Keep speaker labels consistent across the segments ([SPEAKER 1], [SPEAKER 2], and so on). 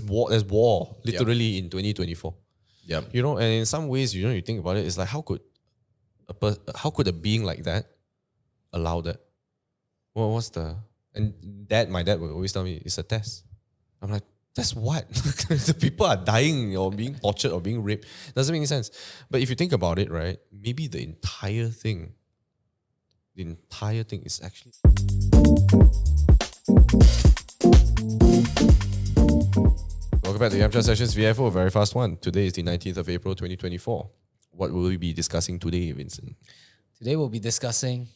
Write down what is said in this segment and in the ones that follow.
[SPEAKER 1] There's war literally in 2024.
[SPEAKER 2] Yeah.
[SPEAKER 1] You know, and in some ways, you think about it, it's like how could a being like that allow that? Well, my dad would always tell me it's a test. I'm like, that's what? The people are dying or being tortured or being raped. Doesn't make any sense. But if you think about it, right, maybe the entire thing is actually. Welcome back to Yamcha Sessions VFO, VeryFastOne. Today is the 19th of April 2024. What will we be discussing today, Vincent?
[SPEAKER 3] Today we'll be discussing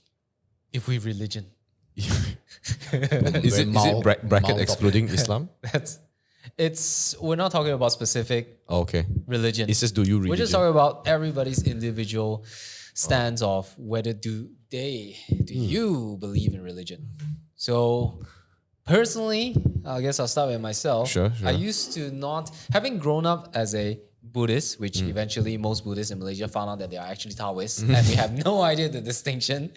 [SPEAKER 3] if we religion.
[SPEAKER 1] Is it bracket excluding Islam?
[SPEAKER 3] We're not talking about specific
[SPEAKER 1] Okay.
[SPEAKER 3] religion.
[SPEAKER 1] It's just do you religion?
[SPEAKER 3] We're just talking about everybody's individual stance of whether do you believe in religion. So personally, I guess I'll start with myself.
[SPEAKER 1] Sure.
[SPEAKER 3] I used to not, having grown up as a Buddhist, which eventually most Buddhists in Malaysia found out that they are actually Taoists, and we have no idea the distinction.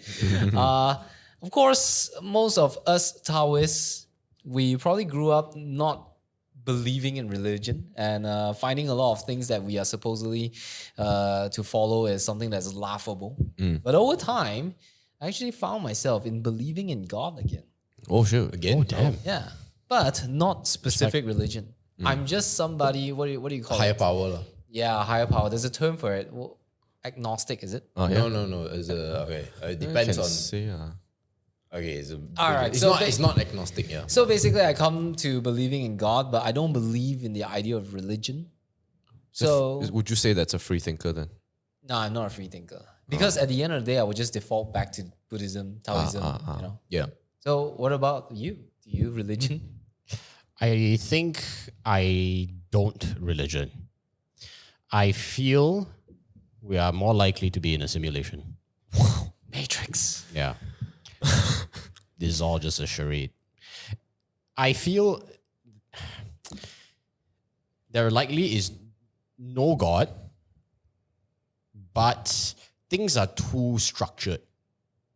[SPEAKER 3] Of course, most of us Taoists, we probably grew up not believing in religion and finding a lot of things that we are supposedly to follow as something that's laughable. But over time, I actually found myself in believing in God again.
[SPEAKER 1] Oh, sure. Again?
[SPEAKER 2] Oh, damn.
[SPEAKER 3] Yeah, but not specific religion. I'm just somebody, what do you call
[SPEAKER 2] Higher
[SPEAKER 3] it?
[SPEAKER 2] power. La.
[SPEAKER 3] Yeah, higher power. There's a term for it. Well, agnostic, is it?
[SPEAKER 1] Oh, yeah.
[SPEAKER 2] No. It's okay. It
[SPEAKER 1] I
[SPEAKER 2] depends
[SPEAKER 1] can
[SPEAKER 2] on.
[SPEAKER 1] say,
[SPEAKER 2] Okay, it's
[SPEAKER 3] All right,
[SPEAKER 2] It's
[SPEAKER 3] so
[SPEAKER 2] not. It's not agnostic. Yeah.
[SPEAKER 3] So basically, I come to believing in God, but I don't believe in the idea of religion. So
[SPEAKER 1] would you say that's a free thinker then?
[SPEAKER 3] no, I'm not a free thinker. Because at the end of the day, I would just default back to Buddhism, Taoism, you know.
[SPEAKER 2] Yeah.
[SPEAKER 3] So what about you? Do you religion?
[SPEAKER 4] I think I don't religion. I feel we are more likely to be in a simulation.
[SPEAKER 3] Matrix.
[SPEAKER 4] Yeah. This is all just a charade. I feel there likely is no God, but things are too structured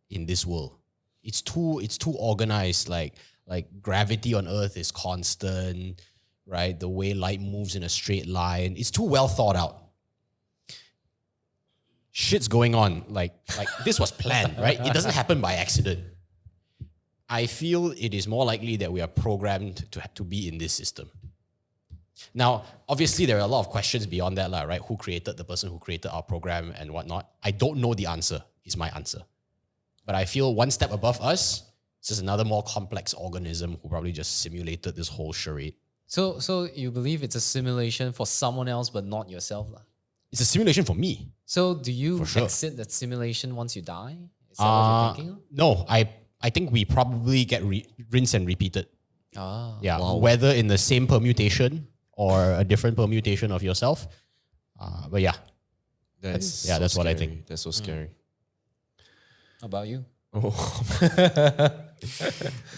[SPEAKER 4] in this world. It's too organized. Like gravity on Earth is constant, right? The way light moves in a straight line. It's too well thought out. Shit's going on. Like this was planned, right? It doesn't happen by accident. I feel it is more likely that we are programmed to be in this system. Now, obviously, there are a lot of questions beyond that, right? Who created the person who created our program and whatnot? I don't know the answer, is my answer. But I feel one step above us, it's just another more complex organism who probably just simulated this whole charade.
[SPEAKER 3] So you believe it's a simulation for someone else, but not yourself, lah?
[SPEAKER 4] It's a simulation for me.
[SPEAKER 3] So do you
[SPEAKER 4] sure.
[SPEAKER 3] exit that simulation once you die? Is that what you're thinking of?
[SPEAKER 4] No, I think we probably get rinsed and repeated. Yeah, whether in the same permutation or a different permutation of yourself. But yeah, that's what I think.
[SPEAKER 1] That's so scary.
[SPEAKER 3] How about you?
[SPEAKER 1] Oh.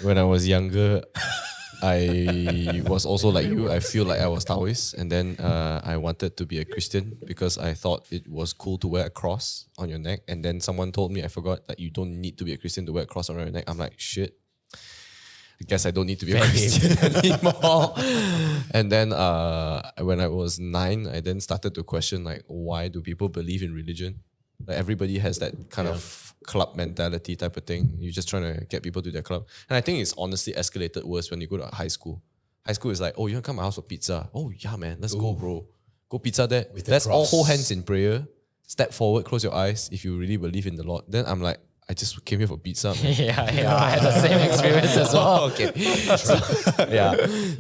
[SPEAKER 1] When I was younger, I was also like you. I feel like I was Taoist, and then I wanted to be a Christian because I thought it was cool to wear a cross on your neck. And then someone told me, I forgot, that you don't need to be a Christian to wear a cross on your neck. I'm like, shit. I guess I don't need to be a Christian anymore. And then when I was 9, I then started to question, like, why do people believe in religion? Like, everybody has that kind of club mentality type of thing. You're just trying to get people to their club. And I think it's honestly escalated worse when you go to high school. High school is like, oh, you want to come to my house for pizza? Oh, yeah, man, let's go, bro. Go pizza there. Let's all hold hands in prayer. Step forward, close your eyes if you really believe in the Lord. Then I'm like, I just came here for pizza, man.
[SPEAKER 3] yeah, I had the same experience as well.
[SPEAKER 1] Okay.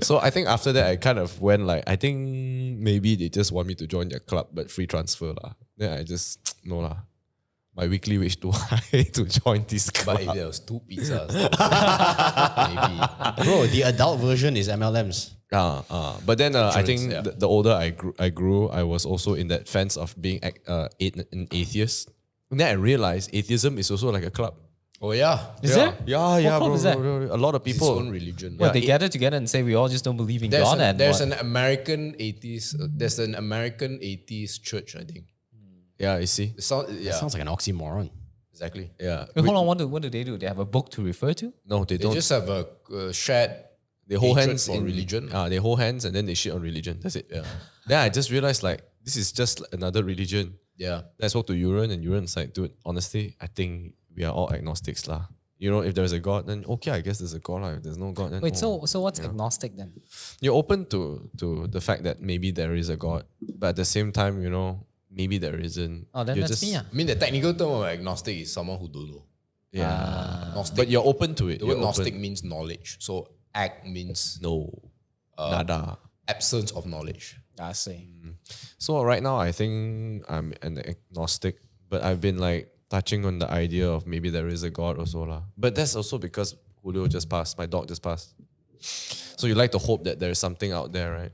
[SPEAKER 1] So I think after that, I kind of went like, I think maybe they just want me to join their club, but free transfer lah. Then I just, no lah. My weekly wage too high to join this club.
[SPEAKER 2] But if there was 2 pizzas, maybe.
[SPEAKER 4] Bro, the adult version is MLMs.
[SPEAKER 1] But then I think the older I grew, I was also in that fence of being an atheist. And then I realized atheism is also like a club.
[SPEAKER 2] Oh yeah.
[SPEAKER 3] Is there?
[SPEAKER 1] Yeah,
[SPEAKER 3] What club
[SPEAKER 1] bro,
[SPEAKER 3] is that?
[SPEAKER 1] bro. A lot of
[SPEAKER 2] It's
[SPEAKER 1] people.
[SPEAKER 2] its own religion.
[SPEAKER 3] Well, they gather together and say we all just don't believe in
[SPEAKER 2] There's
[SPEAKER 3] God.
[SPEAKER 2] there's an American atheist. There's an American atheist church, I think.
[SPEAKER 1] Yeah, you see.
[SPEAKER 4] Sounds like an oxymoron.
[SPEAKER 2] Exactly.
[SPEAKER 1] Yeah.
[SPEAKER 3] Wait, hold on, what do they do? They have a book to refer to?
[SPEAKER 1] No, they
[SPEAKER 2] They
[SPEAKER 1] don't.
[SPEAKER 2] just have a shared
[SPEAKER 1] They hold
[SPEAKER 2] hatred
[SPEAKER 1] hands
[SPEAKER 2] for
[SPEAKER 1] in
[SPEAKER 2] religion.
[SPEAKER 1] They hold hands and then they shit on religion. That's it. Yeah. Then I just realized like this is just another religion.
[SPEAKER 2] Yeah.
[SPEAKER 1] Then I spoke to Uran and Uran's like, dude, honestly, I think we are all agnostics lah. You know, if there's a God, then okay, I guess there's a God lah. If there's no God, then
[SPEAKER 3] Wait, so what's agnostic then?
[SPEAKER 1] you're open to the fact that maybe there is a God, but at the same time, you know, maybe there isn't.
[SPEAKER 3] Oh, then
[SPEAKER 1] You're
[SPEAKER 3] that's me.
[SPEAKER 2] I mean, the technical term of agnostic is someone who don't know.
[SPEAKER 1] Yeah.
[SPEAKER 2] Gnostic.
[SPEAKER 1] But you're open to it.
[SPEAKER 2] The
[SPEAKER 1] You're
[SPEAKER 2] word gnostic
[SPEAKER 1] open.
[SPEAKER 2] means knowledge. So ag means
[SPEAKER 1] No. Nada.
[SPEAKER 2] absence of knowledge.
[SPEAKER 3] I see.
[SPEAKER 1] So right now, I think I'm an agnostic, but I've been like touching on the idea of maybe there is a God also lah. But that's also because Julio just passed. My dog just passed. So you like to hope that there's something out there, right?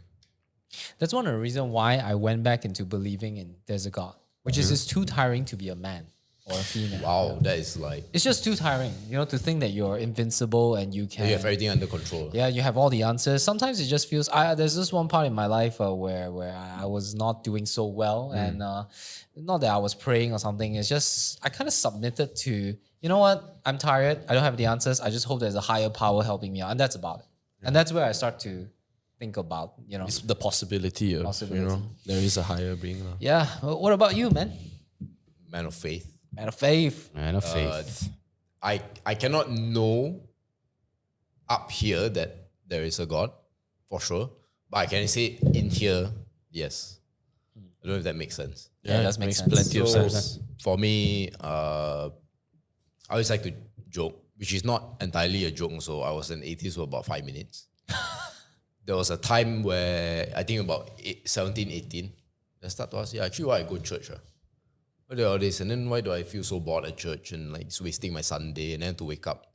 [SPEAKER 3] That's one of the reasons why I went back into believing in there's a God, which is it's too tiring to be a man or a female.
[SPEAKER 2] Wow, that is like
[SPEAKER 3] It's just too tiring, you know, to think that you're invincible and you can.
[SPEAKER 2] you have everything under control.
[SPEAKER 3] Yeah, you have all the answers. Sometimes it just feels. There's this one part in my life where I was not doing so well, and not that I was praying or something. It's just I kind of submitted to. You know what? I'm tired. I don't have the answers. I just hope there's a higher power helping me out, and that's about it. And that's where I start to think about. You know.
[SPEAKER 1] It's the possibility of,
[SPEAKER 3] Possibility.
[SPEAKER 1] you know, there is a higher being lah.
[SPEAKER 3] Yeah. What about you, man?
[SPEAKER 2] Man of faith.
[SPEAKER 3] Man of faith.
[SPEAKER 4] Man of faith.
[SPEAKER 2] I cannot know up here that there is a God, for sure. But I can say in here, yes. I don't know if that makes sense.
[SPEAKER 3] Yeah, it does make
[SPEAKER 1] makes
[SPEAKER 3] sense.
[SPEAKER 1] plenty of
[SPEAKER 2] So
[SPEAKER 1] sense.
[SPEAKER 2] for me, I always like to joke, which is not entirely a joke. So I was an atheist for about 5 minutes. There was a time where I think about 17, 18, I start to ask, yeah, actually why I go to church? Why do all this? And then why do I feel so bored at church and like it's wasting my Sunday and then to wake up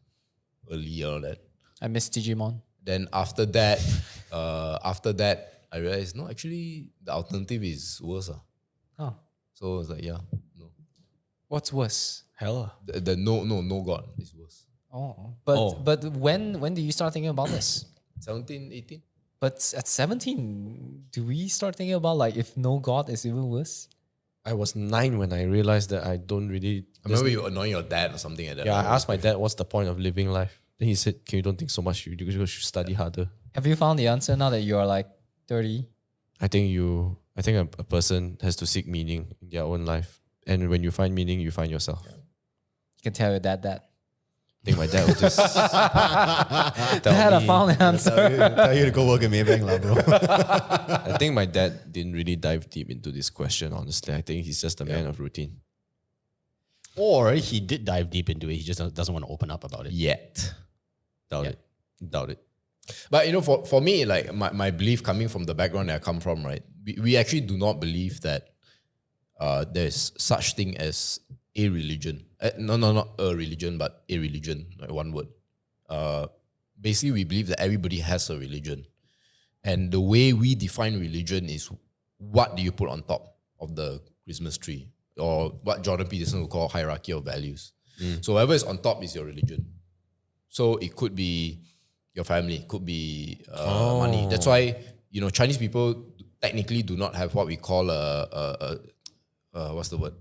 [SPEAKER 2] early and all that?
[SPEAKER 3] I miss Digimon.
[SPEAKER 2] Then after that, I realized, no, actually the alternative is worse.
[SPEAKER 3] Oh,
[SPEAKER 2] So I was like, yeah, no.
[SPEAKER 3] what's worse?
[SPEAKER 1] Hell.
[SPEAKER 2] The no God is worse.
[SPEAKER 3] Oh, but when do you start thinking about this?
[SPEAKER 2] 17, 18?
[SPEAKER 3] But at 17, do we start thinking about like if no God is even worse?
[SPEAKER 1] I was 9 when I realized that I don't really.
[SPEAKER 2] I remember you annoying your dad or something like that.
[SPEAKER 1] Yeah, I asked my dad, what's the point of living life? Then he said, "Can you don't think so much? You should study harder."
[SPEAKER 3] Have you found the answer now that you are like 30?
[SPEAKER 1] I think a person has to seek meaning in their own life, and when you find meaning, you find yourself.
[SPEAKER 3] You can tell your dad that.
[SPEAKER 1] I think my dad would just
[SPEAKER 3] Dad, I found the answer.
[SPEAKER 5] Tell you to go work at Maybank, lah, bro.
[SPEAKER 1] I think my dad didn't really dive deep into this question, honestly. I think he's just a man of routine.
[SPEAKER 4] Or he did dive deep into it. He just doesn't want to open up about it.
[SPEAKER 2] Yet.
[SPEAKER 1] Doubt it. Doubt it.
[SPEAKER 2] But you know, for me, like my belief coming from the background that I come from, right? We actually do not believe that there's such thing as a religion. No, not a religion, but a religion, like one word. Basically, we believe that everybody has a religion. And the way we define religion is what do you put on top of the Christmas tree? Or what Jordan Peterson would call hierarchy of values. So whatever is on top is your religion. So it could be your family, it could be money. That's why, you know, Chinese people technically do not have what we call what's the word?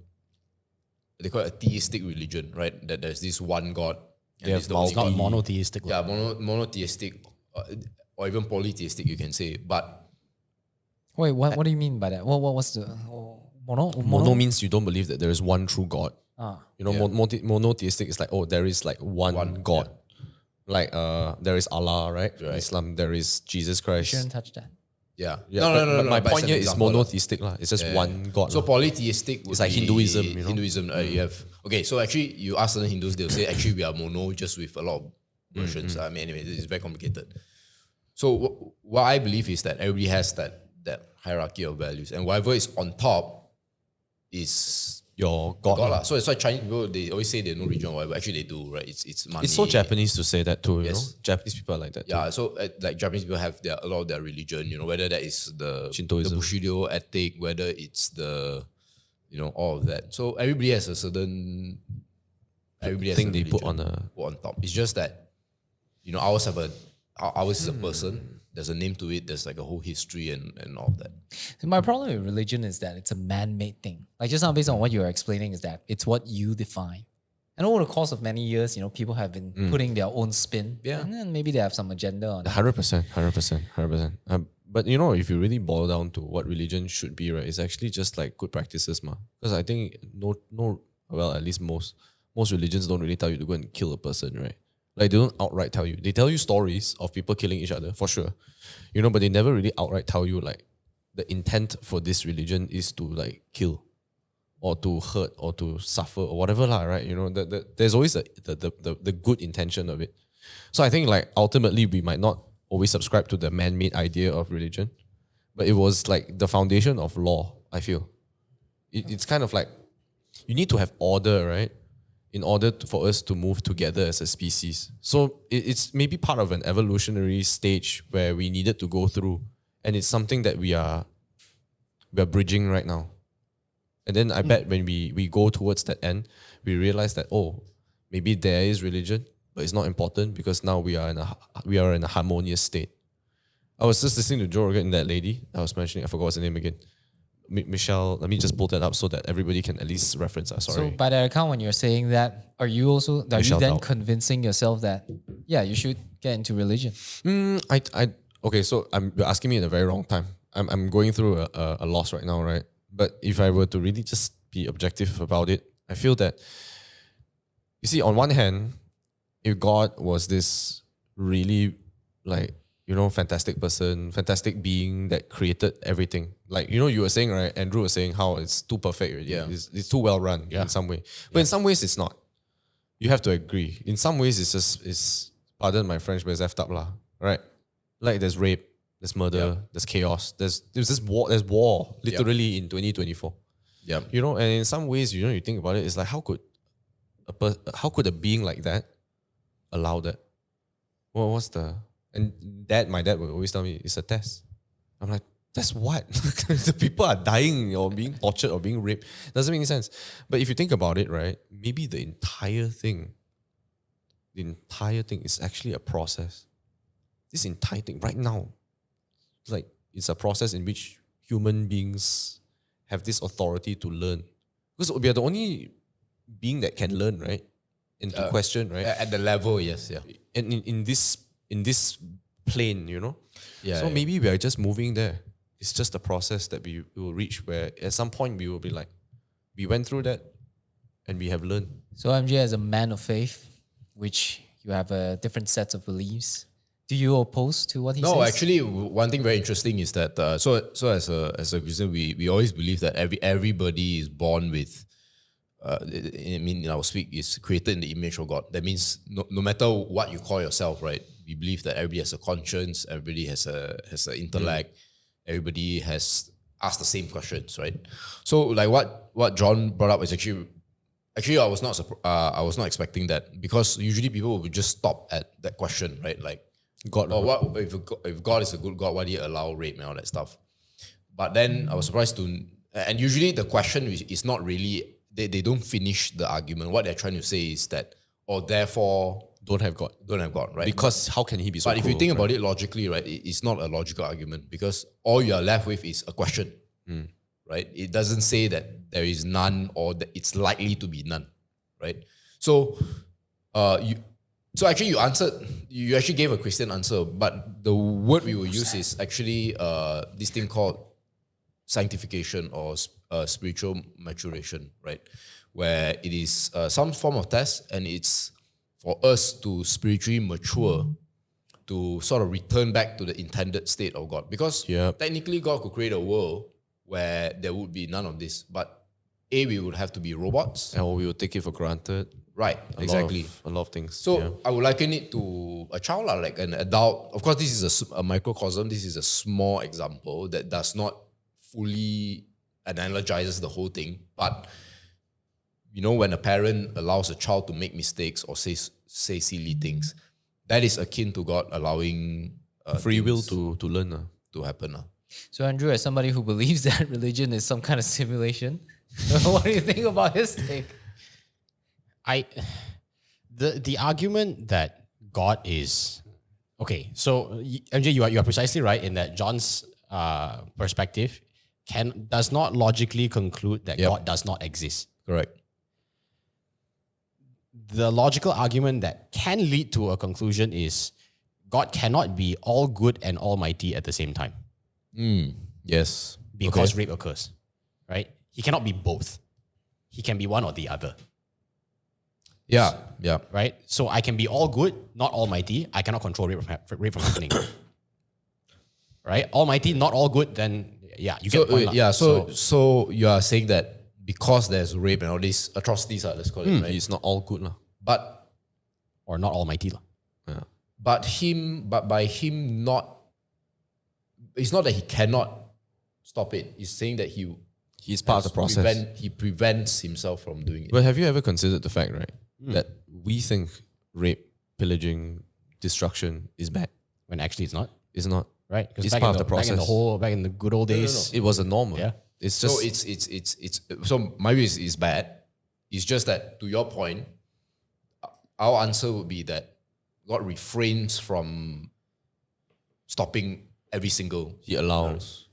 [SPEAKER 2] They call it a theistic religion, right? That there's this one God. And
[SPEAKER 1] have
[SPEAKER 2] it's the only
[SPEAKER 4] It's not
[SPEAKER 2] God.
[SPEAKER 4] monotheistic.
[SPEAKER 2] Yeah, monotheistic or even polytheistic, you can say. But
[SPEAKER 3] Wait, what do you mean by that? What's the
[SPEAKER 1] Mono means you don't believe that there is one true God.
[SPEAKER 3] Ah.
[SPEAKER 1] You know, monotheistic is like, oh, there is like one God. Like there is Allah, right? In Islam, there is Jesus Christ.
[SPEAKER 3] Shouldn't touch that.
[SPEAKER 2] yeah.
[SPEAKER 1] But my
[SPEAKER 2] but
[SPEAKER 1] point
[SPEAKER 2] it's an
[SPEAKER 1] here is
[SPEAKER 2] example lah.
[SPEAKER 1] monotheistic lah. It's just one God.
[SPEAKER 2] So
[SPEAKER 1] lah.
[SPEAKER 2] polytheistic would
[SPEAKER 1] It's like
[SPEAKER 2] be
[SPEAKER 1] Hinduism, you know?
[SPEAKER 2] Hinduism, you have so actually you ask certain Hindus, they'll say actually we are mono just with a lot of versions. I mean, anyway, it's very complicated. So what I believe is that everybody has that hierarchy of values, and whatever is on top is
[SPEAKER 1] Your God.
[SPEAKER 2] God
[SPEAKER 1] lah.
[SPEAKER 2] lah. So it's why Chinese people, they always say they have no religion or whatever. Actually, they do, right? It's money.
[SPEAKER 1] It's so Japanese to say that too, you
[SPEAKER 2] Yes.
[SPEAKER 1] know? Japanese people are like that too.
[SPEAKER 2] Yeah, so like Japanese people have a lot of their religion, you know, whether that is the
[SPEAKER 1] Shintoism.
[SPEAKER 2] the Bushido ethic, whether it's the, you know, all of that. So everybody has a certain
[SPEAKER 1] thing they put on a...
[SPEAKER 2] put on top. It's just that, you know, ours is a person. There's a name to it. There's like a whole history and all of that.
[SPEAKER 3] So my problem with religion is that it's a man-made thing. Like just now, based on what you're explaining, is that it's what you define. And over the course of many years, people have been putting their own spin.
[SPEAKER 2] Yeah.
[SPEAKER 3] And then maybe they have some agenda on it.
[SPEAKER 1] 100%. But if you really boil down to what religion should be, right, it's actually just like good practices, ma. Because I think at least most religions don't really tell you to go and kill a person, right? Like they don't outright tell you. They tell you stories of people killing each other for sure, but they never really outright tell you like the intent for this religion is to like kill, or to hurt, or to suffer, or whatever lah, right? There's always the good intention of it. So I think like ultimately we might not always subscribe to the man-made idea of religion, but it was like the foundation of law. I feel it's kind of like you need to have order, right, in order for us to move together as a species. So it's maybe part of an evolutionary stage where we needed to go through, and it's something that we are bridging right now. And then I bet when we go towards that end, we realize that, maybe there is religion, but it's not important because now we are in a harmonious state. I was just listening to Joe Rogan and that lady I was mentioning. I forgot what's her name again. Michelle. Let me just pull that up so that everybody can at least reference us. Sorry.
[SPEAKER 3] So by that account, when you're saying that, are you
[SPEAKER 1] Michelle
[SPEAKER 3] then
[SPEAKER 1] Dow.
[SPEAKER 3] convincing yourself that, you should get into religion?
[SPEAKER 1] Okay. So you're asking me at the very wrong time. I'm going through a loss right now, right? But if I were to really just be objective about it, I feel that, you see, on one hand, if God was this really like, fantastic person, fantastic being that created everything. Like, you were saying, right? Andrew was saying how it's too perfect already.
[SPEAKER 2] Yeah.
[SPEAKER 1] It's too well run in some way. But in some ways it's not. You have to agree. In some ways it's pardon my French, but it's effed up lah. Right? Like there's rape, there's murder, there's chaos, there's war literally in 2024.
[SPEAKER 2] Yeah.
[SPEAKER 1] And in some ways, you think about it, it's like how could a being like that allow that? Well, my dad would always tell me it's a test. I'm like, that's what? The people are dying or being tortured or being raped. Doesn't make any sense. But if you think about it, right, maybe the entire thing is actually a process. This entire thing right now, like it's a process in which human beings have this authority to learn. Because we are the only being that can learn, right? And to question, right?
[SPEAKER 2] At the level, yes, yeah.
[SPEAKER 1] And in this plane,
[SPEAKER 2] Yeah,
[SPEAKER 1] So
[SPEAKER 2] yeah.
[SPEAKER 1] maybe we are just moving there. It's just a process that we will reach where at some point we will be like, we went through that and we have learned.
[SPEAKER 3] So MJ, as a man of faith, which you have a different sets of beliefs, do you oppose to what he says?
[SPEAKER 2] No, actually, one thing very interesting is that so as a Christian, we always believe that everybody is born with. In our speak, is created in the image of God. That means no matter what you call yourself, right? We believe that everybody has a conscience, everybody has an intellect, everybody has asked the same questions, right? So like what John brought up is actually I was not expecting that, because usually people would just stop at that question, right? Like God, or what if God is a good God, why do you allow rape and all that stuff? But then I was surprised and usually the question is not really. They don't finish the argument. What they're trying to say is that, therefore,
[SPEAKER 1] Don't have God.
[SPEAKER 2] right?
[SPEAKER 1] Because how can he be so
[SPEAKER 2] But if you
[SPEAKER 1] cruel,
[SPEAKER 2] think
[SPEAKER 1] right?
[SPEAKER 2] about it logically, right, it's not a logical argument, because all you are left with is a question, right? It doesn't say that there is none or that it's likely to be none, right? So, you actually gave a Christian answer, but the word we will use is actually this thing called sanctification or spiritual maturation, right? Where it is some form of test, and it's for us to spiritually mature, to sort of return back to the intended state of God. Because technically God could create a world where there would be none of this, but we would have to be robots.
[SPEAKER 1] Or we will take it for granted.
[SPEAKER 2] Right, exactly.
[SPEAKER 1] A lot of things.
[SPEAKER 2] So I would liken it to a child, like an adult. Of course, this is a microcosm. This is a small example that does not fully analogizes the whole thing. But when a parent allows a child to make mistakes or say silly things, that is akin to God allowing
[SPEAKER 1] free will
[SPEAKER 2] things
[SPEAKER 1] to learn.
[SPEAKER 2] to happen.
[SPEAKER 3] So Andrew, as somebody who believes that religion is some kind of simulation, what do you think about his take?
[SPEAKER 4] The argument that God is okay. So MJ, you are precisely right in that John's perspective does not logically conclude that God does not exist.
[SPEAKER 2] Correct.
[SPEAKER 4] the logical argument that can lead to a conclusion is God cannot be all good and almighty at the same time
[SPEAKER 2] Yes.
[SPEAKER 4] because rape occurs, right? He cannot be both. He can be one or the other,
[SPEAKER 2] Yeah. Yeah.
[SPEAKER 4] right? So I can be all good, not almighty. I cannot control rape from happening. Right? Almighty, not all good, then yeah, you get the point. lah.
[SPEAKER 2] So you are saying that because there's rape and all these atrocities, let's call it, right?
[SPEAKER 1] It's not all good.
[SPEAKER 2] But
[SPEAKER 4] Or not almighty. lah.
[SPEAKER 2] by him not, it's not that he cannot stop it. He's saying that
[SPEAKER 1] He's part of the process.
[SPEAKER 2] he prevents himself from doing it.
[SPEAKER 1] But have you ever considered the fact, right, that we think rape, pillaging, destruction is bad?
[SPEAKER 4] When actually it's not.
[SPEAKER 1] It's not.
[SPEAKER 4] Right? Because
[SPEAKER 1] It's part of the process.
[SPEAKER 4] Back in the good old days.
[SPEAKER 1] It was a norm.
[SPEAKER 4] Yeah.
[SPEAKER 1] It's just
[SPEAKER 2] So my view is bad. It's just that, to your point, our answer would be that God refrains from stopping every single.
[SPEAKER 1] he allows.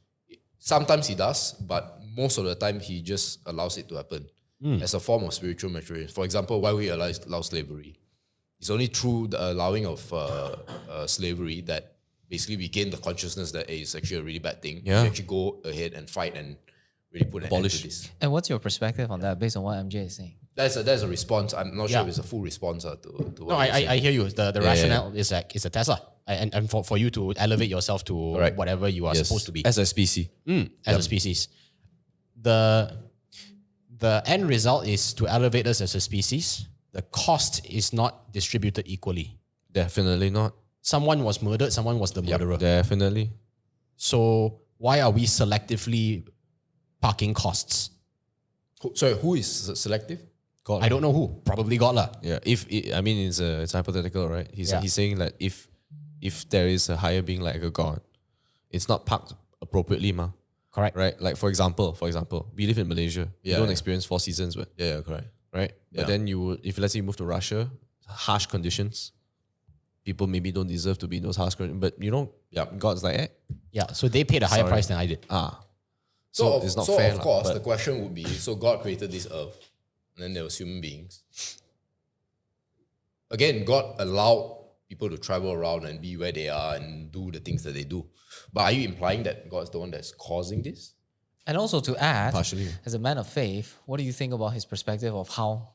[SPEAKER 2] Sometimes he does, but most of the time he just allows it to happen as a form of spiritual maturity. For example, why we allow slavery? It's only through the allowing of slavery that basically we gain the consciousness that it's actually a really bad thing.
[SPEAKER 1] Yeah.
[SPEAKER 2] We actually go ahead and fight and really put an end
[SPEAKER 1] Abolish.
[SPEAKER 2] to this.
[SPEAKER 3] And what's your perspective on that based on what MJ is saying?
[SPEAKER 2] That's a response. I'm not sure
[SPEAKER 4] Yeah.
[SPEAKER 2] if it's a full response to what
[SPEAKER 4] No,
[SPEAKER 2] you're saying.
[SPEAKER 4] I hear you. The rationale is like it's a Tesla. And for you to elevate yourself to
[SPEAKER 2] Correct.
[SPEAKER 4] whatever you are
[SPEAKER 2] Yes.
[SPEAKER 4] supposed to be
[SPEAKER 1] As a species.
[SPEAKER 4] as a species. The end result is to elevate us as a species. The cost is not distributed equally.
[SPEAKER 1] Definitely not.
[SPEAKER 4] Someone was murdered, someone was the murderer.
[SPEAKER 1] Definitely.
[SPEAKER 4] So why are we selectively parking costs?
[SPEAKER 2] Sorry, who is selective?
[SPEAKER 1] God.
[SPEAKER 4] I don't know who. Probably God lah.
[SPEAKER 1] Yeah. It's hypothetical, right? He's saying that if there is a higher being like a God, it's not parked appropriately, ma.
[SPEAKER 4] Correct.
[SPEAKER 1] Right? Like for example, we live in Malaysia. You don't
[SPEAKER 2] Yeah.
[SPEAKER 1] experience 4 seasons, but
[SPEAKER 2] Yeah, correct.
[SPEAKER 1] right? But then if let's say you move to Russia, harsh conditions, people maybe don't deserve to be in those harsh conditions. But God's like,
[SPEAKER 4] Yeah. So they paid a higher
[SPEAKER 1] Sorry.
[SPEAKER 4] price than I did.
[SPEAKER 2] So
[SPEAKER 1] it's not
[SPEAKER 2] so
[SPEAKER 1] fair.
[SPEAKER 2] of
[SPEAKER 1] lah,
[SPEAKER 2] course,
[SPEAKER 1] but-
[SPEAKER 2] the question would be, so God created this earth, and then there was human beings. Again, God allowed people to travel around and be where they are and do the things that they do. But are you implying that God's the one that's causing this?
[SPEAKER 3] And also to add,
[SPEAKER 1] Partially.
[SPEAKER 3] as a man of faith, what do you think about his perspective of how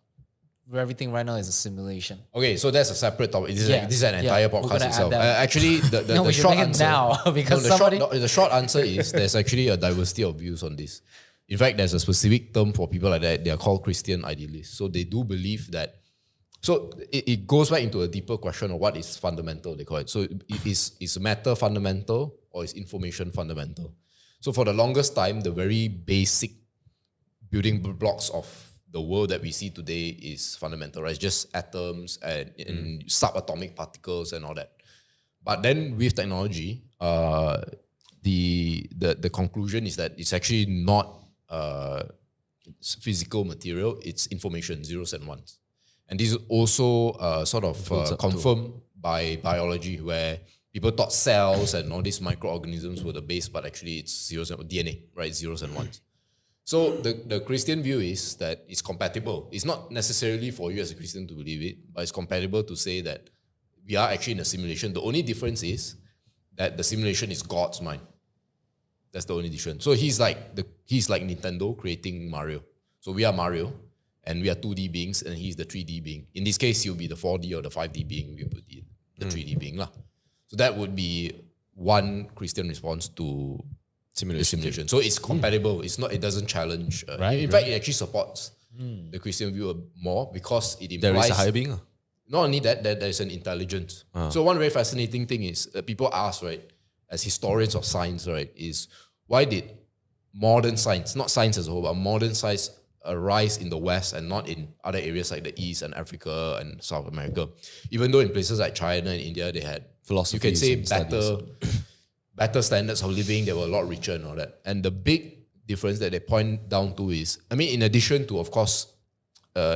[SPEAKER 3] everything right now is a simulation?
[SPEAKER 2] Okay, so that's a separate topic. This is an
[SPEAKER 3] Yeah.
[SPEAKER 2] entire
[SPEAKER 3] We're
[SPEAKER 2] podcast
[SPEAKER 3] gonna add
[SPEAKER 2] itself.
[SPEAKER 3] that.
[SPEAKER 2] Actually, the
[SPEAKER 3] No, we should
[SPEAKER 2] short
[SPEAKER 3] make it
[SPEAKER 2] answer
[SPEAKER 3] now, because
[SPEAKER 2] the short answer is there's actually a diversity of views on this. In fact, there's a specific term for people like that. They are called Christian idealists. So they do believe that. So it goes back into a deeper question of what is fundamental, they call it. So is matter fundamental or is information fundamental? So for the longest time, the very basic building blocks of the world that we see today is fundamental, right? It's just atoms and subatomic particles and all that. But then with technology, the conclusion is that it's actually not physical material, it's information, zeros and ones. And this is also sort of confirmed by biology, where people thought cells and all these microorganisms were the base, but actually it's zeros and DNA, right? Zeros and ones. So the Christian view is that it's compatible. It's not necessarily for you as a Christian to believe it, but it's compatible to say that we are actually in a simulation. The only difference is that the simulation is God's mind. That's the only difference. So he's like Nintendo creating Mario. So we are Mario, and we are 2D beings, and he's the 3D being. In this case, he'll be the 4D or the 5D being. We put the 3D being lah. So that would be one Christian response to the simulation. So it's compatible. It's not. It doesn't challenge. In fact, it actually supports the Christian view more because it implies
[SPEAKER 1] There is a higher being.
[SPEAKER 2] not only that there's an intelligence. So one very fascinating thing is people ask, right, as historians of science, right, is why did modern science, not science as a whole, but modern science arise in the West and not in other areas like the East and Africa and South America? Even though in places like China and India, they had
[SPEAKER 1] Philosophy.
[SPEAKER 2] you can say better standards of living, they were a lot richer and all that. And the big difference that they point down to is, I mean, in addition to, of course,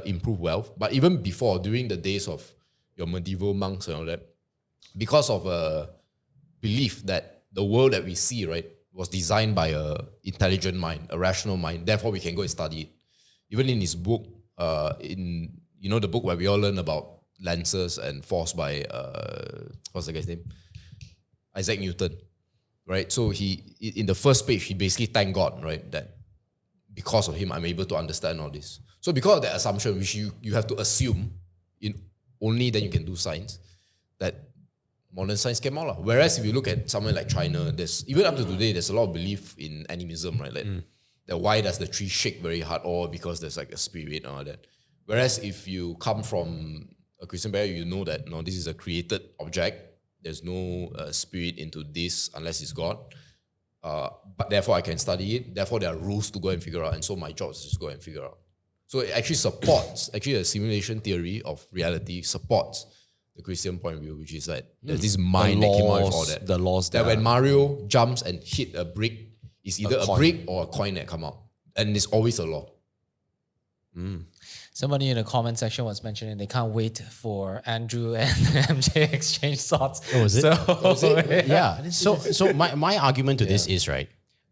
[SPEAKER 2] improve wealth, but even before, during the days of your medieval monks and all that, because of a belief that the world that we see, right, was designed by a intelligent mind, a rational mind, therefore we can go and study it. Even in his book, in you know the book where we all learn about lenses and force by what's the guy's name? Isaac Newton, right? So he in the first page he basically thanked God, right, that because of him I'm able to understand all this. So because of that assumption, which you have to assume, only then you can do science, that modern science came out. Whereas if you look at somewhere like China, there's even up to today there's a lot of belief in animism, right? Like that why does the tree shake very hard, or because there's like a spirit and all that. Whereas if you come from a Christian background, you know that no, this is a created object. There's no spirit into this unless it's God. But therefore I can study it. Therefore there are rules to go and figure out. And so my job is just go and figure out. So it actually supports, a simulation theory of reality supports the Christian point of view, which is that there's this mind that came out with all that.
[SPEAKER 1] The laws
[SPEAKER 2] that when Mario jumps and hit a brick, it's either a brick or a coin that come out. And it's always a law.
[SPEAKER 3] Somebody in the comment section was mentioning they can't wait for Andrew and MJ exchange thoughts.
[SPEAKER 4] Oh, was it?
[SPEAKER 3] So,
[SPEAKER 4] Yeah. So my argument to this is, right,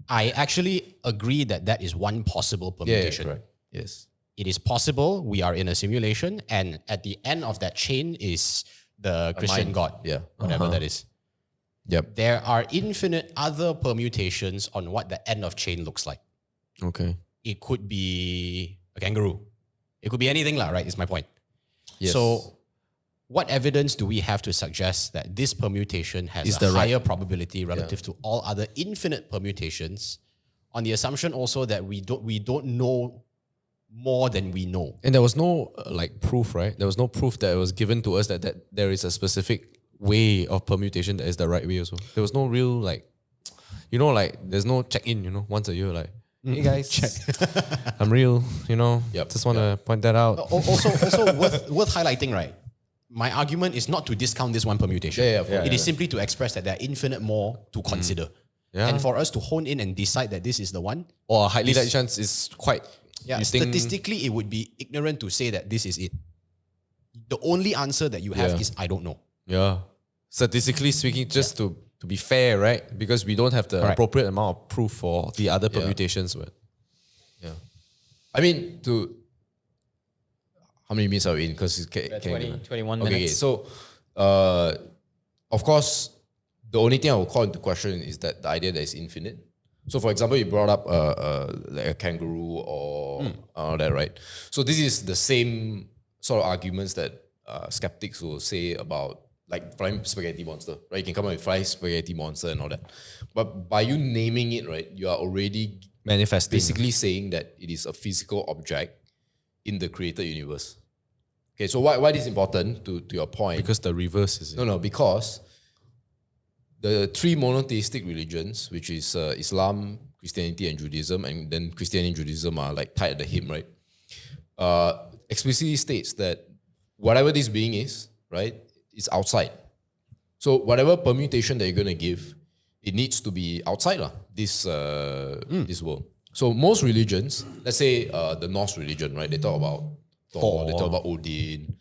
[SPEAKER 4] I actually agree that is one possible permutation.
[SPEAKER 2] Correct. Yes.
[SPEAKER 4] It is possible we are in a simulation, and at the end of that chain is the Christian
[SPEAKER 2] mind.
[SPEAKER 4] God.
[SPEAKER 2] Yeah.
[SPEAKER 4] Whatever that is.
[SPEAKER 2] Yep.
[SPEAKER 4] There are infinite other permutations on what the end of chain looks like.
[SPEAKER 1] Okay.
[SPEAKER 4] It could be a kangaroo. It could be anything, right? Is my point.
[SPEAKER 2] Yes.
[SPEAKER 4] So what evidence do we have to suggest that this permutation has
[SPEAKER 1] Is
[SPEAKER 4] a
[SPEAKER 1] the right-
[SPEAKER 4] higher probability relative to all other infinite permutations, on the assumption also that we don't know more than we know?
[SPEAKER 1] And there was no proof, right? There was no proof that it was given to us that there is a specific way of permutation that is the right way also. There was no real there's no check-in, once a year, hey guys, I'm real,
[SPEAKER 2] Yep.
[SPEAKER 1] just want to point that out.
[SPEAKER 4] Also worth highlighting, right? My argument is not to discount this one permutation.
[SPEAKER 2] Yeah, of course.
[SPEAKER 4] It is simply to express that there are infinite more to consider.
[SPEAKER 1] Yeah.
[SPEAKER 4] And for us to hone in and decide that this is the one,
[SPEAKER 1] Or highly likely chance is quite.
[SPEAKER 4] yeah,
[SPEAKER 1] you think-
[SPEAKER 4] statistically, it would be ignorant to say that this is it. The only answer that you have
[SPEAKER 1] Yeah.
[SPEAKER 4] is I don't know.
[SPEAKER 1] Yeah. Statistically speaking, just to be fair, right? Because we don't have the
[SPEAKER 4] Correct.
[SPEAKER 1] appropriate amount of proof for the other permutations. But
[SPEAKER 2] Yeah. I mean, how many minutes are we in? Because it's
[SPEAKER 3] 21
[SPEAKER 2] Okay,
[SPEAKER 3] minutes.
[SPEAKER 2] so of course, the only thing I will call into question is that the idea that it's infinite. So, for example, you brought up like a kangaroo or all that, right? So this is the same sort of arguments that skeptics will say about like flying spaghetti monster, right? You can come up with flying spaghetti monster and all that. But by you naming it, right, you are already
[SPEAKER 1] manifesting.
[SPEAKER 2] basically saying that it is a physical object in the created universe. Okay, so why this is important to your point?
[SPEAKER 1] Because the reverse is it.
[SPEAKER 2] No, because the three monotheistic religions, which is Islam, Christianity, and Judaism, and then Christianity and Judaism are like tied at the hip, right? Explicitly states that whatever this being is, right, it's outside. So whatever permutation that you're going to give, it needs to be outside this world. So most religions, let's say the Norse religion, right, they talk about Thor, they talk about Odin,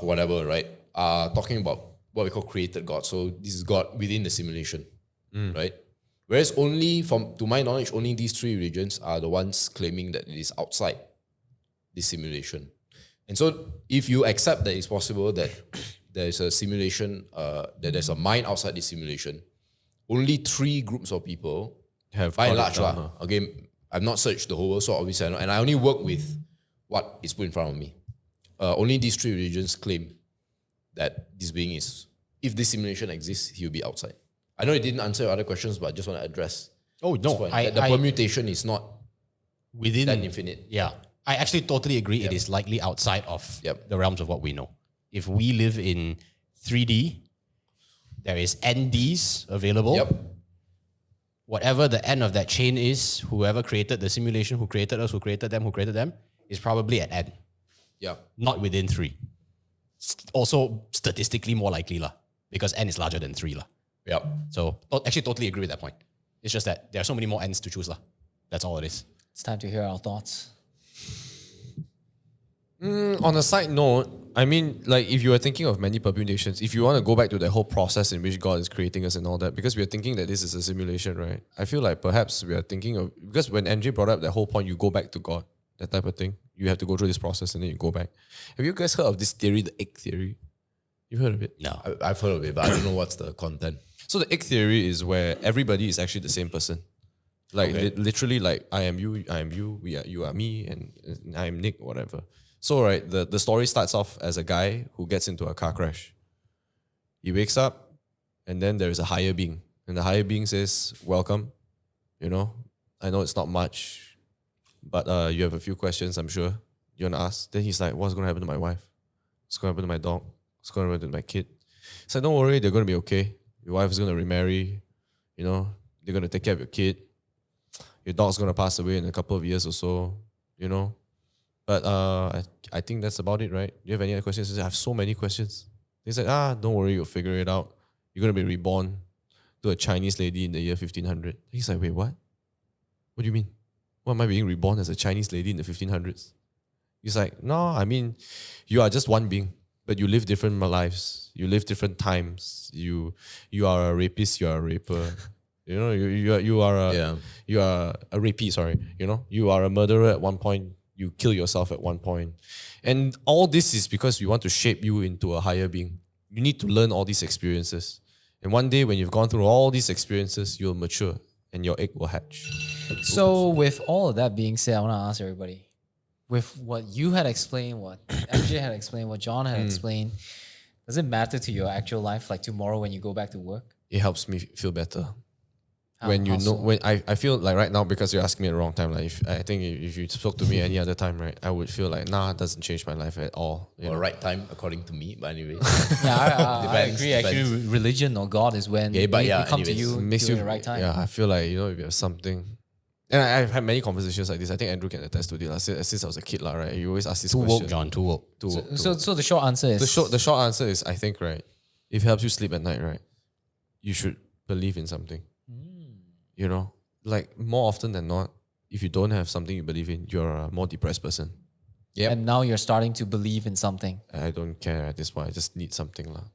[SPEAKER 2] whatever, right, are talking about what we call created God. So this is God within the simulation, right? Whereas to my knowledge, only these three religions are the ones claiming that it is outside this simulation. And so if you accept that it's possible that there is a simulation, that there's a mind outside this simulation, only three groups of people
[SPEAKER 1] Have
[SPEAKER 2] by and
[SPEAKER 1] got it
[SPEAKER 2] large,
[SPEAKER 1] down,
[SPEAKER 2] again, I've not searched the whole world, so obviously I know, and I only work with what is put in front of me. Only these three religions claim that this being is, if this simulation exists, he'll be outside. I know it didn't answer your other questions, but I just want to address
[SPEAKER 4] Oh
[SPEAKER 2] this
[SPEAKER 4] no,
[SPEAKER 2] point, that the permutation is not
[SPEAKER 4] within
[SPEAKER 2] that infinite.
[SPEAKER 4] Yeah, I actually totally agree. It is likely outside of the realms of what we know. If we live in 3D, there is NDs available.
[SPEAKER 2] Yep.
[SPEAKER 4] Whatever the end of that chain is, whoever created the simulation, who created us, who created them, is probably at N,
[SPEAKER 2] Yeah.
[SPEAKER 4] not within 3. Also, statistically more likely because N is larger than 3
[SPEAKER 2] Yep.
[SPEAKER 4] So actually totally agree with that point. It's just that there are so many more N's to choose That's all it is.
[SPEAKER 3] It's time to hear our thoughts.
[SPEAKER 1] On a side note, I mean, like if you are thinking of many permutations, if you want to go back to the whole process in which God is creating us and all that, because we are thinking that this is a simulation, right? I feel like perhaps we are thinking of, because when Andrew brought up that whole point, you go back to God, that type of thing. You have to go through this process and then you go back. Have you guys heard of this theory, the egg theory? You heard of it?
[SPEAKER 4] No.
[SPEAKER 2] I've heard of it, but I don't know what's the content.
[SPEAKER 1] So the egg theory is where everybody is actually the same person. Like literally, like I am you, you are me, and I am Nick, whatever. So right, the story starts off as a guy who gets into a car crash. He wakes up, and then there is a higher being, and the higher being says, "Welcome, you know, I know it's not much, but you have a few questions, I'm sure you wanna ask." Then he's like, "What's gonna happen to my wife? What's gonna happen to my dog? What's gonna happen to my kid?" It's like, "Don't worry, they're gonna be okay. Your wife is gonna remarry, you know, they're gonna take care of your kid. Your dog's gonna pass away in a couple of years or so, you know." But I think that's about it, right? Do you have any other questions? He said, "I have so many questions." He said, "Don't worry, you'll figure it out. You're gonna be reborn to a Chinese lady in the year 1500. He's like, "Wait, what? What do you mean? What am I being reborn as a Chinese lady in the 1500s? He's like, "No, I mean, you are just one being, but you live different lives. You live different times. You are a rapist, you are a raper. You know, you are a rapist, sorry. You know, you are a murderer at one point. You kill yourself at one point. And all this is because we want to shape you into a higher being. You need to learn all these experiences. And one day when you've gone through all these experiences, you'll mature and your egg will hatch."
[SPEAKER 3] So with all of that being said, I want to ask everybody, with what you had explained, what MJ had explained, what John had explained, does it matter to your actual life, like tomorrow when you go back to work?
[SPEAKER 1] It helps me feel better.
[SPEAKER 3] How-
[SPEAKER 1] When you
[SPEAKER 3] how
[SPEAKER 1] know,
[SPEAKER 3] so?
[SPEAKER 1] when I feel like right now, because you're asking me at the wrong time, like I think if you spoke to me any other time, right, I would feel like, nah, it doesn't change my life at all. You
[SPEAKER 2] Or
[SPEAKER 1] know?
[SPEAKER 2] right time, according to me. But anyway,
[SPEAKER 3] Yeah, I
[SPEAKER 2] Depends,
[SPEAKER 3] agree. Actually, religion or God is when
[SPEAKER 2] Yeah, but
[SPEAKER 3] we
[SPEAKER 2] yeah,
[SPEAKER 3] come to
[SPEAKER 2] anyways,
[SPEAKER 3] you
[SPEAKER 1] Makes
[SPEAKER 3] during
[SPEAKER 1] you
[SPEAKER 3] the right time.
[SPEAKER 1] Yeah, I feel like, you know, if you have something. And I've had many conversations like this. I think Andrew can attest to it. Like, since I was a kid, right? You always ask this
[SPEAKER 4] Too
[SPEAKER 1] question.
[SPEAKER 4] woke, John, too woke.
[SPEAKER 1] Too woke, too
[SPEAKER 3] So,
[SPEAKER 1] woke.
[SPEAKER 3] so the short answer is
[SPEAKER 1] The short answer is, I think, right, if it helps you sleep at night, right, you should believe in something. You know, like more often than not, if you don't have something you believe in, you're a more depressed person.
[SPEAKER 3] and now you're starting to believe in something.
[SPEAKER 1] I don't care at this point. I just need something, lah.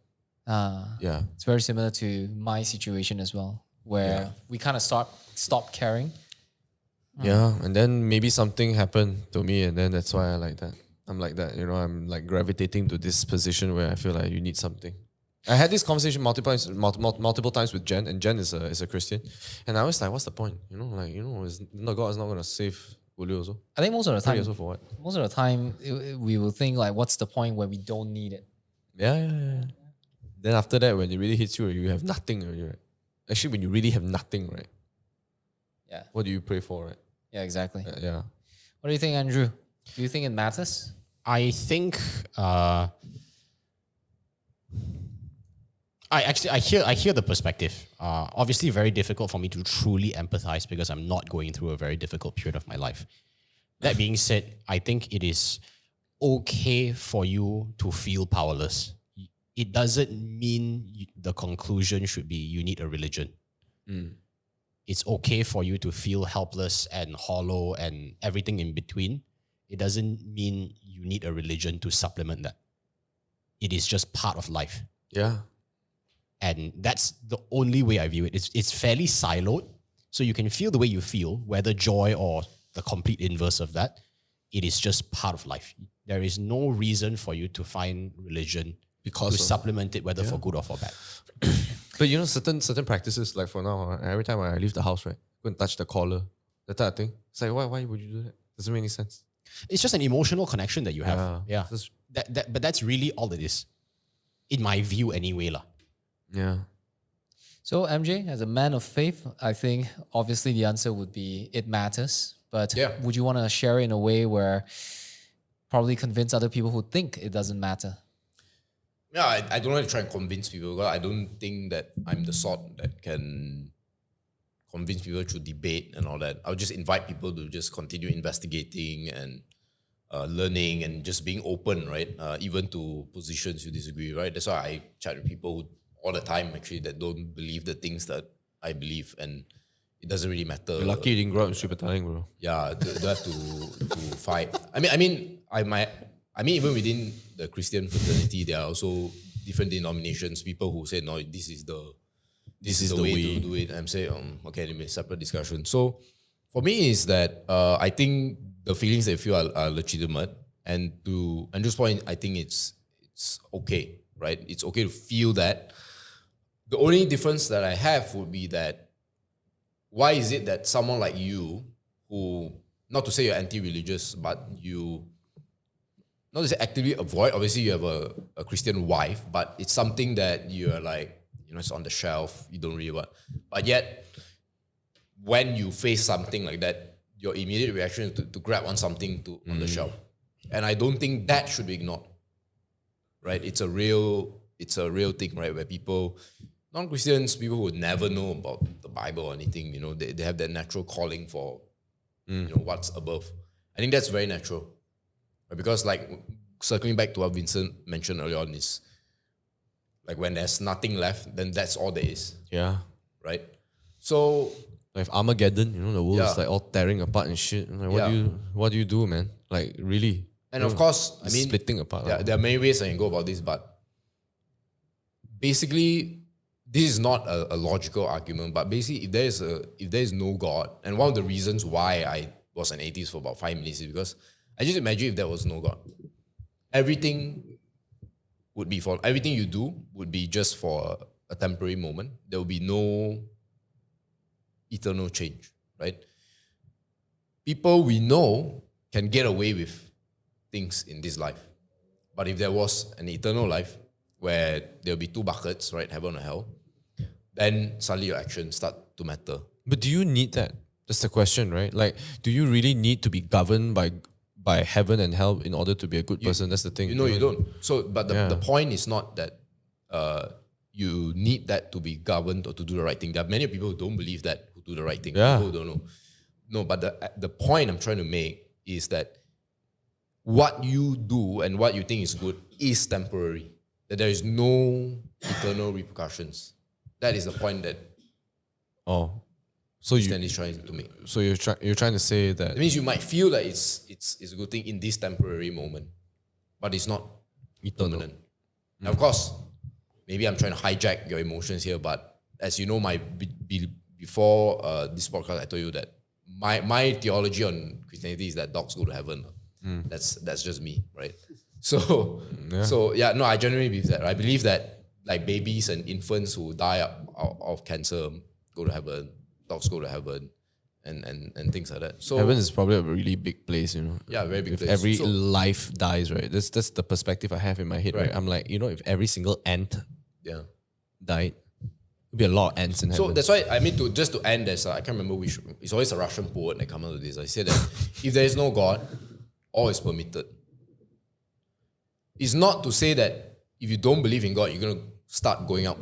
[SPEAKER 1] Yeah.
[SPEAKER 3] It's very similar to my situation as well, where we kind of stop caring.
[SPEAKER 1] Yeah, and then maybe something happened to me, and then that's why I like that. I'm like that, you know. I'm like gravitating to this position where I feel like you need something. I had this conversation multiple times with Jen, and Jen is a Christian, and I was like, "What's the point? You know, like, you know, God is not gonna save Willie also.
[SPEAKER 3] I think most of the
[SPEAKER 1] Pray
[SPEAKER 3] time,
[SPEAKER 1] also for what?
[SPEAKER 3] most of the time we will think like, what's the point when we don't need it?
[SPEAKER 1] Yeah. Then after that, when it really hits you, you have nothing already, right? Actually, when you really have nothing, right?
[SPEAKER 3] Yeah,
[SPEAKER 1] What do you pray for, right?
[SPEAKER 3] yeah, exactly.
[SPEAKER 1] Yeah.
[SPEAKER 3] What do you think, Andrew? Do you think it matters?
[SPEAKER 4] I think I hear the perspective. Obviously, very difficult for me to truly empathize because I'm not going through a very difficult period of my life. That being said, I think it is okay for you to feel powerless. It doesn't mean the conclusion should be you need a religion. It's okay for you to feel helpless and hollow and everything in between. It doesn't mean you need a religion to supplement that. It is just part of life.
[SPEAKER 1] Yeah.
[SPEAKER 4] And that's the only way I view it. It's fairly siloed. So you can feel the way you feel, whether joy or the complete inverse of that. It is just part of life. There is no reason for you to find religion
[SPEAKER 1] Because
[SPEAKER 4] to
[SPEAKER 1] of-
[SPEAKER 4] supplement it, whether for good or for bad.
[SPEAKER 1] But you know, certain practices, like for now, every time I leave the house, right, go and touch the collar, that type of thing. It's like, why would you do that? Doesn't make any sense.
[SPEAKER 4] It's just an emotional connection that you have. Yeah.
[SPEAKER 1] Just-
[SPEAKER 4] But that's really all it is. In my view, anyway.
[SPEAKER 1] yeah.
[SPEAKER 3] So, MJ, as a man of faith, I think obviously the answer would be it matters. But
[SPEAKER 2] Yeah.
[SPEAKER 3] would you want to share it in a way where probably convince other people who think it doesn't matter?
[SPEAKER 2] Yeah, I don't want to try and convince people because I don't think that I'm the sort that can convince people through debate and all that. I'll just invite people to just continue investigating and learning and just being open, right? Even to positions you disagree, right? That's why I chat with people all the time, actually, that don't believe the things that I believe, and it doesn't really matter.
[SPEAKER 1] You're lucky you didn't grow up in super telling, bro.
[SPEAKER 2] Yeah, don't have to fight. I mean, even within the Christian fraternity, there are also different denominations. People who say no, this is the way to do it. I'm saying okay, anyway, separate discussion. So for me is that I think the feelings they feel are legitimate, and to Andrew's point, I think it's okay, right? It's okay to feel that. The only difference that I have would be that why is it that someone like you, who, not to say you're anti-religious, but you, not to say actively avoid, obviously you have a Christian wife, but it's something that you're like, it's on the shelf, you don't really want. But yet, when you face something like that, your immediate reaction is to grab on something on the shelf. And I don't think that should be ignored, right? It's a real thing, right? Where people, non-Christians, people who would never know about the Bible or anything, they have that natural calling for, what's above. I think that's very natural. Right? Because like, circling back to what Vincent mentioned earlier on is, like when there's nothing left, then that's all there is.
[SPEAKER 1] Yeah.
[SPEAKER 2] Right? So,
[SPEAKER 1] like Armageddon, the world is
[SPEAKER 2] Yeah.
[SPEAKER 1] like all tearing apart and shit. Like, what do you do, man? Like really?
[SPEAKER 2] and of course, I
[SPEAKER 1] It's
[SPEAKER 2] mean,
[SPEAKER 1] splitting apart.
[SPEAKER 2] there are many ways I can go about this, but basically, this is not a logical argument. But basically, if there is no God, and one of the reasons why I was an atheist for about 5 minutes is because I just imagine if there was no God, everything you do would be just for a temporary moment. There will be no eternal change, right? People we know can get away with things in this life. But if there was an eternal life where there'll be 2 buckets, right, heaven or hell, then suddenly your actions start to matter.
[SPEAKER 1] But do you need that? That's the question, right? Like, do you really need to be governed by heaven and hell in order to be a good person? That's the thing.
[SPEAKER 2] You don't. So, but the point is not that you need that to be governed or to do the right thing. There are many people who don't believe that, who do the right thing.
[SPEAKER 1] Yeah.
[SPEAKER 2] People who don't know. No, but the point I'm trying to make is that what you do and what you think is good is temporary. That there is no eternal repercussions. That is the point that
[SPEAKER 1] Oh, so
[SPEAKER 2] Stanley's trying to make.
[SPEAKER 1] so you're trying to say that
[SPEAKER 2] It means you might feel that it's a good thing in this temporary moment, but it's not permanent. And of course, maybe I'm trying to hijack your emotions here, but as you know, before this podcast, I told you that my theology on Christianity is that dogs go to heaven. That's just me, right? So I genuinely believe that. Right? I believe that like babies and infants who die of cancer go to heaven, dogs go to heaven, and things like that. So
[SPEAKER 1] heaven is probably a really big place,
[SPEAKER 2] Yeah, very big
[SPEAKER 1] If
[SPEAKER 2] place.
[SPEAKER 1] every
[SPEAKER 2] So-
[SPEAKER 1] life dies, right? That's the perspective I have in my head, right?
[SPEAKER 2] Right.
[SPEAKER 1] I'm like, if every single ant
[SPEAKER 2] yeah.
[SPEAKER 1] died, it'd be a lot of ants in heaven.
[SPEAKER 2] So that's why I mean to end this. I can't remember which. It's always a Russian poet that comes out with this. I said that if there is no God, all is permitted. It's not to say that if you don't believe in God, you're gonna start going out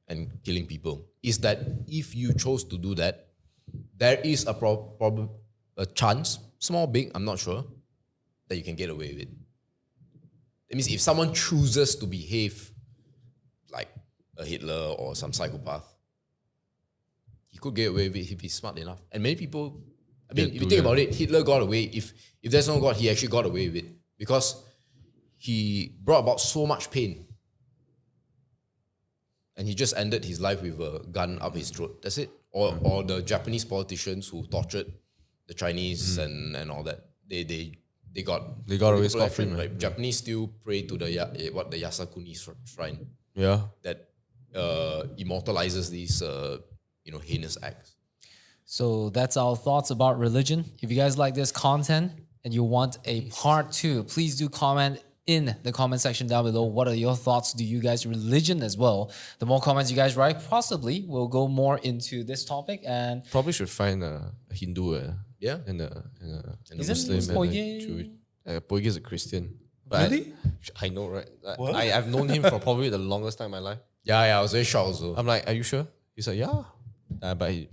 [SPEAKER 2] and killing people. It's that if you chose to do that, there is a chance, small, big, I'm not sure, that you can get away with it. That means if someone chooses to behave like a Hitler or some psychopath, he could get away with it if he's smart enough. And many people, I mean, if you think about it, Hitler got away. If there's no God, he actually got away with it because he brought about so much pain. And he just ended his life with a gun up his throat. That's it. Or the Japanese politicians who tortured the Chinese and all that. They got
[SPEAKER 1] away scot-free,
[SPEAKER 2] right?
[SPEAKER 1] right?
[SPEAKER 2] Japanese still pray to the Yasukuni shrine
[SPEAKER 1] yeah.
[SPEAKER 2] that immortalizes these heinous acts.
[SPEAKER 3] So that's our thoughts about religion. If you guys like this content and you want a part 2, please do comment in the comment section down below. What are your thoughts? Do you guys religion as well? The more comments you guys write, possibly we'll go more into this topic. And
[SPEAKER 1] Probably should find a Hindu
[SPEAKER 2] Yeah.
[SPEAKER 1] and a
[SPEAKER 3] Isn't
[SPEAKER 1] Muslim and a
[SPEAKER 3] Poye-
[SPEAKER 1] Jewish. Poye is a Christian. But
[SPEAKER 5] Really?
[SPEAKER 1] I know, right? I've known him for probably the longest time in my life.
[SPEAKER 2] Yeah, I was very shocked also.
[SPEAKER 1] I'm like, are you sure? He's like, yeah. But I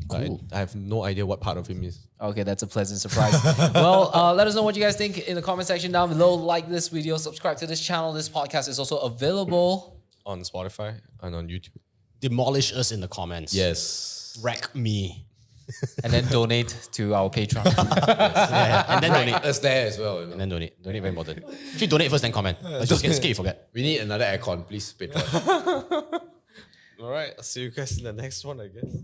[SPEAKER 1] have no idea what part of him is.
[SPEAKER 3] okay, that's a pleasant surprise. Well, let us know what you guys think in the comment section down below. Like this video, subscribe to this channel. This podcast is also available.
[SPEAKER 1] On Spotify and on YouTube.
[SPEAKER 4] Demolish us in the comments.
[SPEAKER 2] Yes.
[SPEAKER 4] Wreck me.
[SPEAKER 3] And then donate to our Patreon.
[SPEAKER 4] And then donate.
[SPEAKER 2] Us there as well.
[SPEAKER 4] And then donate. Donate very important. Actually, donate first, then comment. Let's just get scared you forget.
[SPEAKER 2] We need another aircon, please. Patreon.
[SPEAKER 1] All right. I'll see you guys in the next one, I guess.